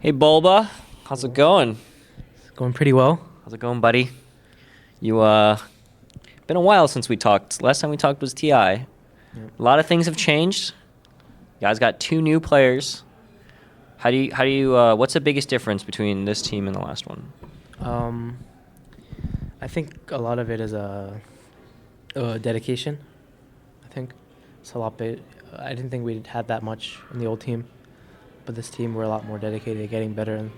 Hey BuLba, how's it going? It's going pretty well. How's it going, buddy? You been a while since we talked. Last time we talked was TI. A lot of things have changed. You guys got two new players. What's the biggest difference between this team and the last one? Um, I think a lot of it is dedication. I think it's a lot bit. I didn't think we'd had that much in the old team, but this team we're a lot more dedicated to getting better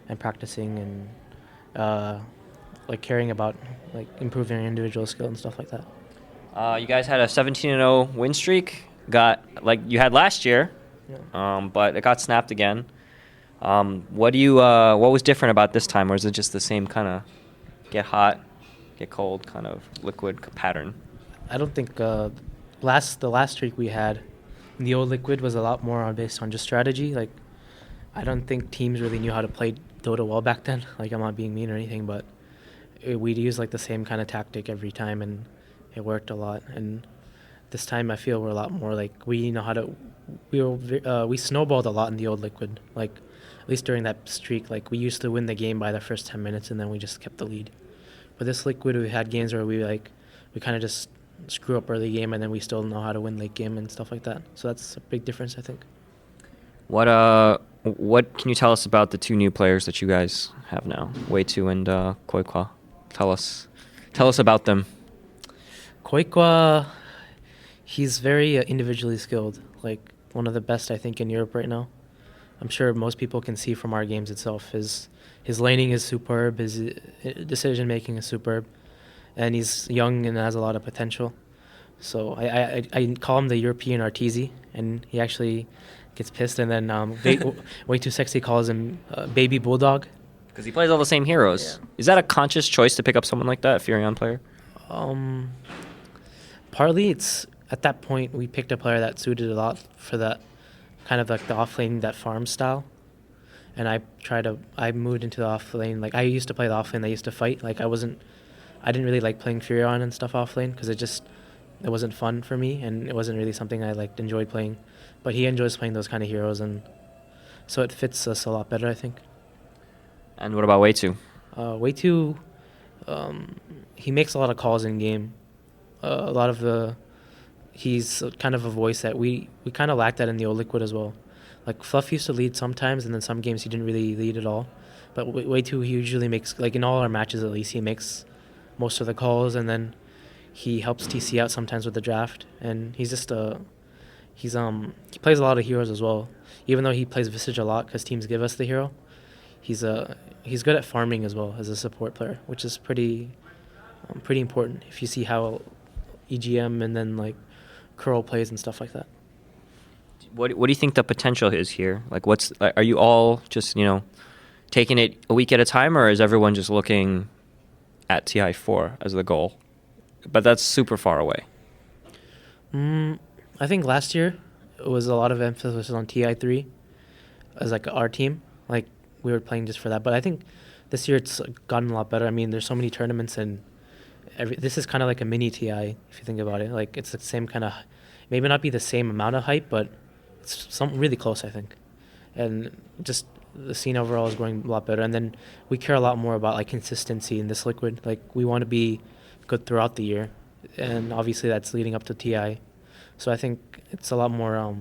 and practicing and like caring about like improving our individual skill and stuff like that. You guys had a 17-0 win streak. Got like you had last year, but it got snapped again. What was different about this time, or is it just the same kind of get hot, get cold kind of liquid pattern? I don't think the last streak we had in the old liquid was a lot more based on just strategy. Like I don't think teams really knew how to play Dota well back then. Like I'm not being mean or anything, but we'd use like the same kind of tactic every time, and it worked a lot. And this time I feel we're a lot more like we know how to. We snowballed a lot in the old liquid. Like at least during that streak, like we used to win the game by the first 10 minutes, and then we just kept the lead. But this liquid, we had games where we kind of just screw up early game, and then we still know how to win late game and stuff like that. So that's a big difference, I think. What can you tell us about the two new players that you guys have now, Wei2 and Koikwa? Tell us about them. Koikwa, he's very individually skilled, like one of the best I think in Europe right now. I'm sure most people can see from our games itself. His laning is superb, his decision making is superb, and he's young and has a lot of potential. So I call him the European Arteezy, and he actually gets pissed, and then way too sexy calls him baby bulldog. Because he plays all the same heroes. Yeah. Is that a conscious choice to pick up someone like that, a Furion player? Partly it's at that point we picked a player that suited a lot for that kind of like the off lane, that farm style. And I moved into the off lane. Like I used to play the off lane, I used to fight. Like I didn't really like playing Furion and stuff off lane because it wasn't fun for me, and it wasn't really something I enjoyed playing. But he enjoys playing those kind of heroes, and so it fits us a lot better, I think. And what about Wei2? Wei2, he makes a lot of calls in game. He's kind of a voice that we kind of lacked that in the old liquid as well. Like Fluff used to lead sometimes, and then some games he didn't really lead at all. But Wei2, he usually makes, like in all our matches at least, he makes most of the calls, and then he helps TC out sometimes with the draft. And he's just he plays a lot of heroes as well. Even though he plays Visage a lot because teams give us the hero, he's good at farming as well as a support player, which is pretty important if you see how EGM and then like Curl plays and stuff like that. What do you think the potential is here? Like, are you all just taking it a week at a time, or is everyone just looking at TI4 as the goal? But that's super far away. I think last year it was a lot of emphasis on TI3 as like our team. Like we were playing just for that. But I think this year it's gotten a lot better. I mean, there's so many tournaments, and this is kind of like a mini TI if you think about it. Like it's the same kind of, maybe not be the same amount of hype, but it's something really close, I think. And just the scene overall is going a lot better. And then we care a lot more about like consistency in this liquid. Like we want to be good throughout the year, and obviously that's leading up to TI. So I think it's a lot more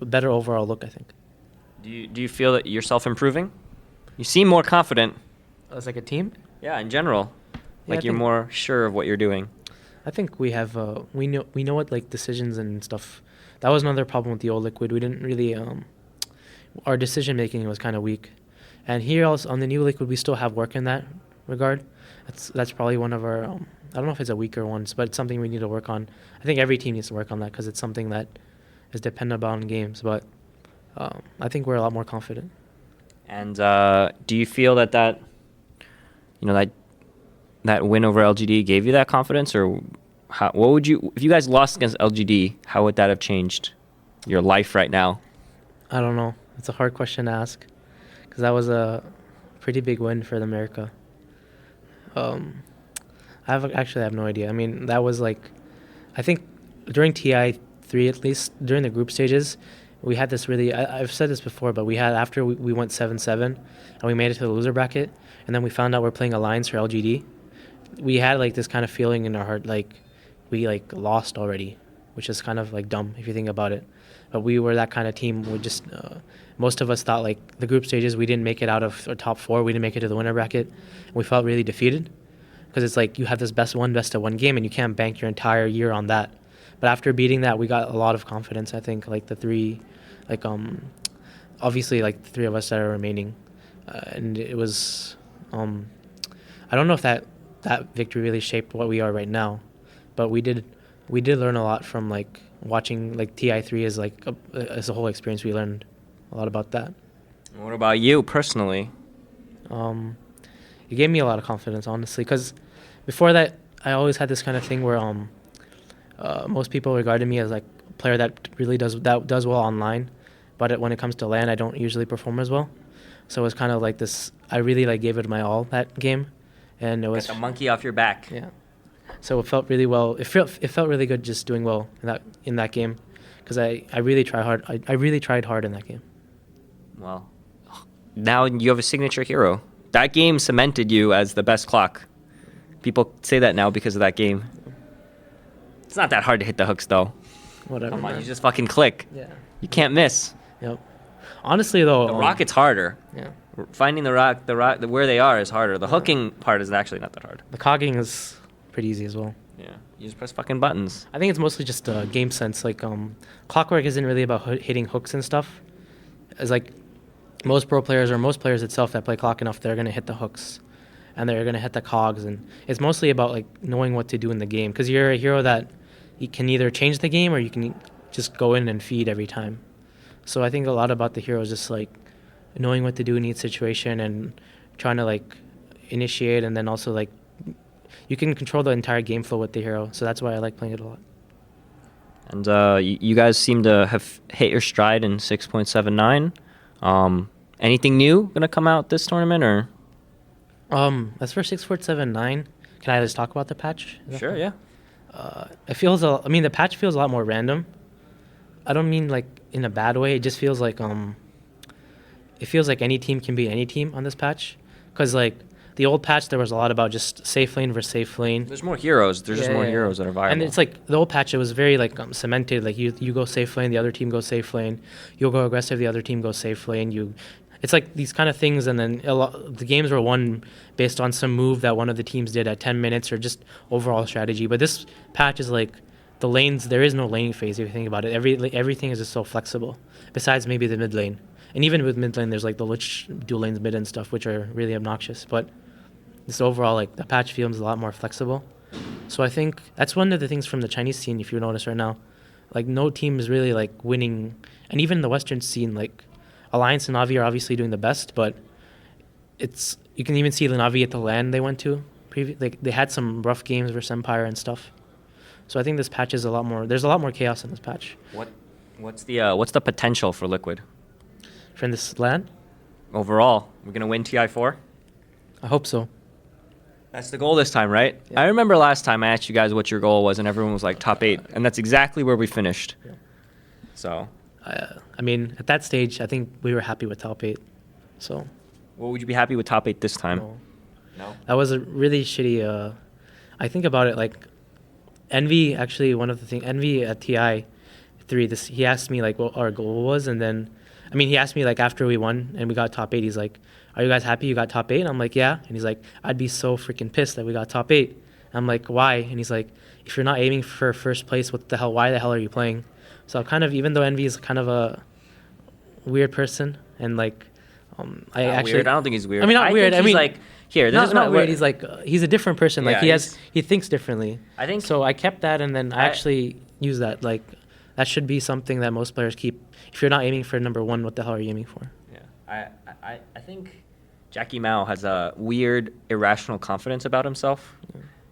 better overall look, I think. Do you feel that yourself improving? You seem more confident. As like a team? Yeah, in general. Like you're more sure of what you're doing. I think we have we know what like decisions and stuff. That was another problem with the old liquid. We didn't really our decision making was kind of weak. And here also on the new liquid we still have work in that regard. That's probably one of our I don't know if it's a weaker one, but it's something we need to work on. I think every team needs to work on that because it's something that is dependent on games. But I think we're a lot more confident. And do you feel that win over LGD gave you that confidence, or what would you, if you guys lost against LGD, how would that have changed your life right now? I don't know. It's a hard question to ask because that was a pretty big win for America. I have no idea. I mean, that was like, I think during TI3 at least, during the group stages, we had this really. I've said this before, but we had after we went 7-7, and we made it to the loser bracket, and then we found out we're playing Alliance for LGD. We had like this kind of feeling in our heart, like we like lost already, which is kind of like dumb if you think about it. But we were that kind of team. We just most of us thought like the group stages we didn't make it out of our top 4. We didn't make it to the winner bracket, and we felt really defeated because it's like you have this best of one game, and you can't bank your entire year on that. But after beating that, we got a lot of confidence. I think like the three, like obviously like the 3 of us that are remaining, and it was I don't know if that victory really shaped what we are right now, but we did learn a lot from like watching like TI3 as like as a whole experience. We learned a lot about that. What about you personally? It gave me a lot of confidence, honestly, because before that I always had this kind of thing where most people regarded me as like a player that really does well online, but when it comes to LAN I don't usually perform as well. So it was kind of like this. I really like gave it my all that game, and it was Get the monkey off your back. Yeah. So it felt really well. It felt really good just doing well in that game, because I really tried hard. I really tried hard in that game. Well, now you have a signature hero. That game cemented you as the best clock. People say that now because of that game. It's not that hard to hit the hooks, though. Whatever. Come on, man. you just fucking click. Yeah. You can't miss. Yep. Honestly, though, The rocket's harder. Yeah. Finding the rock, where they are is harder. The hooking part is actually not that hard. The cogging is pretty easy as well. Yeah, you just press fucking buttons. I think it's mostly just game sense. Like clockwork isn't really about hitting hooks and stuff. It's like most pro players or most players itself that play clock enough, they're gonna hit the hooks, and they're gonna hit the cogs, and it's mostly about like knowing what to do in the game. Because you're a hero that you can either change the game or you can just go in and feed every time. So I think a lot about the hero is just like knowing what to do in each situation and trying to like initiate, and then also like you can control the entire game flow with the hero. So that's why I like playing it a lot. And you guys seem to have hit your stride in 6.79. Anything new gonna come out this tournament, or? As for 6.7.9, can I just talk about the patch? Sure, yeah. The patch feels a lot more random. I don't mean like in a bad way. It just feels like it feels like any team can beat any team on this patch. Because like the old patch, there was a lot about just safe lane versus safe lane. There's more heroes. There's just more heroes that are viable. And it's like the old patch, it was very like cemented. Like you go safe lane, the other team goes safe lane. You'll go aggressive, the other team goes safe lane. It's like these kind of things, and then the games were won based on some move that one of the teams did at 10 minutes or just overall strategy. But this patch is like the lanes. There is no laning phase if you think about it. Everything is just so flexible. Besides maybe the mid lane, and even with mid lane, there's like the Lich dual lanes mid and stuff, which are really obnoxious. But this overall, like the patch feels a lot more flexible. So I think that's one of the things from the Chinese scene. If you notice right now, like no team is really like winning, and even the Western scene, like Alliance and Navi are obviously doing the best, but you can even see the Navi at the LAN they went to. They had some rough games versus Empire and stuff. So I think this patch is there's a lot more chaos in this patch. What's the potential for Liquid? From this LAN? Overall, we're gonna win TI4. I hope so. That's the goal this time, right? Yeah. I remember last time I asked you guys what your goal was, and everyone was like top 8, and that's exactly where we finished. Yeah. So. I mean, at that stage, I think we were happy with top 8. So. Well, would you be happy with top 8 this time? No. That was a really shitty. I think about it like, Envy actually Envy at TI3. He asked me like what our goal was, and then, he asked me like after we won and we got top 8. He's like, "Are you guys happy you got top 8?" And I'm like, "Yeah." And he's like, "I'd be so freaking pissed that we got top 8." I'm like, "Why?" And he's like, "If you're not aiming for first place, why the hell are you playing?" So kind of, even though Envy is kind of a weird person, and like, weird. I don't think he's weird. Not weird. He's like, here. This is not weird. He's like, he's a different person. Like Yeah, he thinks differently. I think so. I kept that, and then I actually use that. Like, that should be something that most players keep. If you're not aiming for number 1, what the hell are you aiming for? Yeah, I think Jackie Mao has a weird, irrational confidence about himself.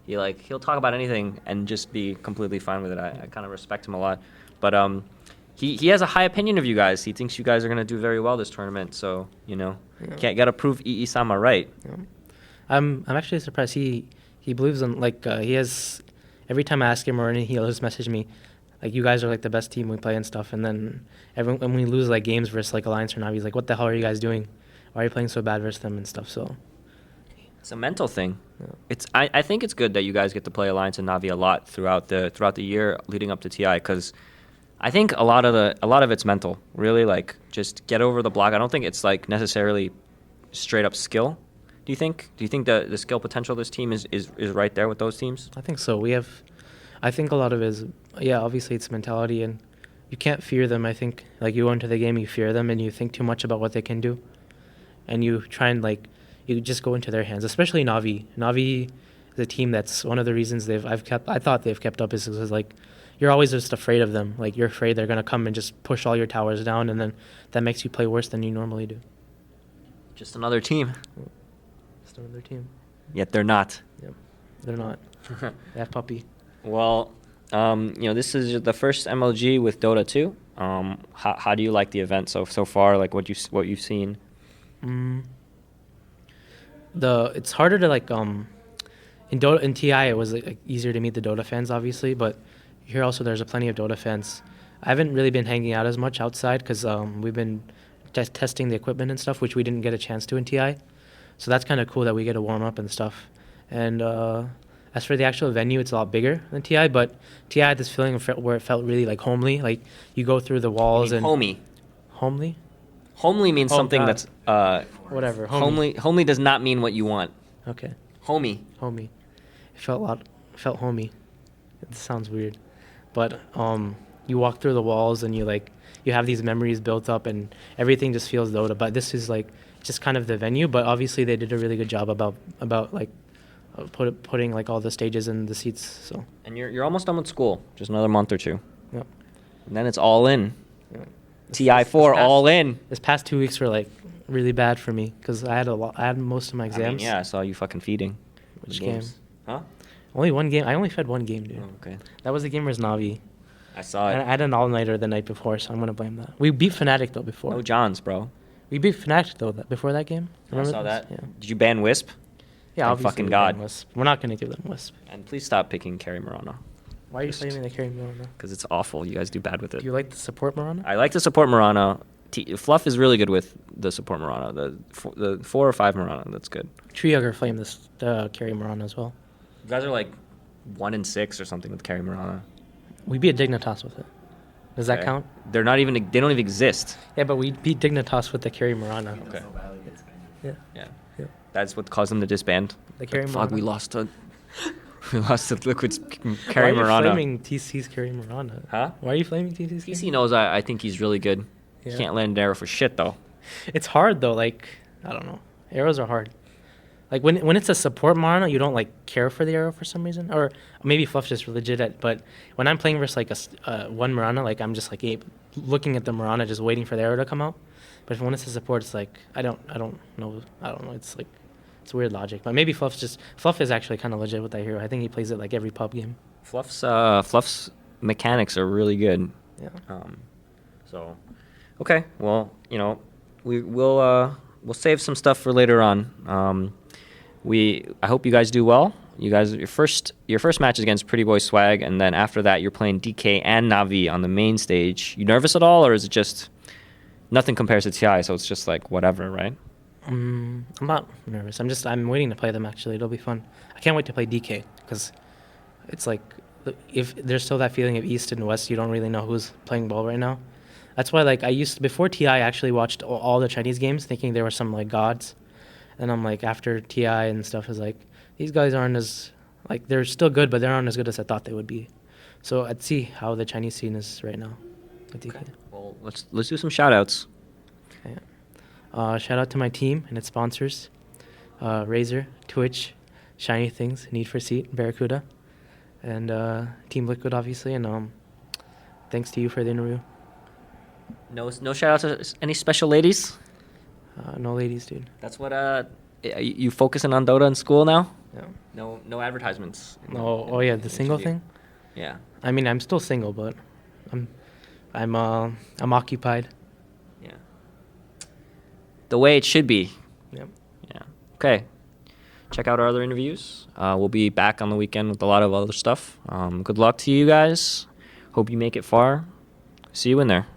Yeah. He'll talk about anything and just be completely fine with it. I kind of respect him a lot. But he has a high opinion of you guys. He thinks you guys are going to do very well this tournament. So, gotta prove Ii-sama right. Yeah. I'm actually surprised he believes in, like, he has, every time I ask him or anything, he'll just message me, like you guys are like the best team we play and stuff, and then when we lose like games versus like Alliance or Navi, he's like, what the hell are you guys doing? Why are you playing so bad versus them and stuff? So It's a mental thing. yeah. I think it's good that you guys get to play Alliance and Navi a lot throughout the year leading up to TI, because I think a lot of it's mental. Really, like, just get over the block. I don't think it's like necessarily straight up skill. Do you think? Do you think the skill potential of this team is right there with those teams? I think so. I think a lot of it is, yeah, obviously it's mentality, and you can't fear them. I think, like, you go into the game, you fear them, and you think too much about what they can do, and you try and, like, you just go into their hands, especially Navi. Navi is a team that's one of the reasons I thought they've kept up is because, like, you're always just afraid of them. Like, you're afraid they're going to come and just push all your towers down, and then that makes you play worse than you normally do. Just another team. Just another team. Yet they're not. Yep. They're not. That puppy. Well, this is the first MLG with Dota 2. How do you like the event so far? Like, what you've seen? It's harder to like in Dota in TI it was like easier to meet the Dota fans, obviously, but here also there's plenty of Dota fans. I haven't really been hanging out as much outside because we've been testing the equipment and stuff, which we didn't get a chance to in TI. So that's kind of cool that we get to warm up and stuff. And as for the actual venue, it's a lot bigger than TI, but TI had this feeling where it felt really like homely. Like you go through the walls and homey. Homely? Homely means something God. that's Whatever. Homely does not mean what you want. Okay. Homey. Homey. It felt homey. It sounds weird. But you walk through the walls and you have these memories built up and everything just feels Dota. But this is like just kind of the venue, but obviously they did a really good job about like putting like all the stages and the seats. So. And you're almost done with school. Just another month or two. Yep. And then it's all in. Yep. TI4 all in. This past 2 weeks were like really bad for me because I had most of my exams. I mean, yeah, I saw you fucking feeding. Which game? Huh? Only one game. I only fed one game, dude. Oh, okay. That was the game versus Navi. I saw it. And I had an all-nighter the night before, so I'm gonna blame that. We beat Fnatic though before. No Johns, bro. We beat Fnatic though before that game. Remember I saw this? that. Yeah. Did you ban Wisp? Yeah, obviously. Fucking God. Wisp. We're not gonna give them Wisp. And please stop picking Carry Murano. Why are you flaming the Carry Murano? Because it's awful. You guys do bad with it. Do you like to support Murano? I like to support Murano. Fluff is really good with the support Murano. The 4 or 5 Murano. That's good. Triogre flame this Carry Murano as well. You guys are like 1-6 or something with Carry Murano. We beat Dignitas with it. Does that count? They don't even exist. Yeah, but we beat Dignitas with the Carry Murano. Okay. Yeah. That's what caused them to disband. The Carry Fuck, Murano. we lost to Liquid's Carry Murano. Why are you flaming TC's Carry Murano? Huh? Why are you flaming TC's Carry? TC knows I think he's really good. Yeah. He can't land an arrow for shit though. It's hard though. Like, I don't know. Arrows are hard. Like when it's a support Murano, you don't like care for the arrow for some reason, or maybe Fluff's just legit at. But when I'm playing versus like a one Murano, like I'm just like looking at the Murano, just waiting for the arrow to come out. But when it's a support, it's like I don't know. It's like it's weird logic. But maybe Fluff is actually kind of legit with that hero. I think he plays it like every pub game. Fluff's mechanics are really good. Yeah. So, okay. Well, we'll save some stuff for later on. I hope you guys do well. You guys, your first match is against Pretty Boy Swag, and then after that you're playing DK and Navi on the main stage. You nervous at all, or is it just nothing compares to TI, so it's just like whatever, right? I'm not nervous. I'm waiting to play them. Actually, it'll be fun. I can't wait to play DK because it's like if there's still that feeling of East and West, you don't really know who's playing ball right now. That's why before TI, I actually watched all the Chinese games, thinking there were some like gods. And I'm like, after TI and stuff, is like, these guys aren't as, like, they're still good, but they aren't as good as I thought they would be. So I'd see how the Chinese scene is right now. Okay. Well, let's do some shout-outs. Okay. Shout out to my team and its sponsors, Razer, Twitch, Shiny Things, Need for Seat, Barracuda, and Team Liquid, obviously. And thanks to you for the interview. No shout-outs to any special ladies? No ladies, dude. That's what you focusing on Dota in school now? Yeah. No advertisements. Oh yeah, the single thing. Yeah. I mean, I'm still single, but I'm occupied. Yeah. The way it should be. Yep. Yeah. Okay. Check out our other interviews. We'll be back on the weekend with a lot of other stuff. Good luck to you guys. Hope you make it far. See you in there.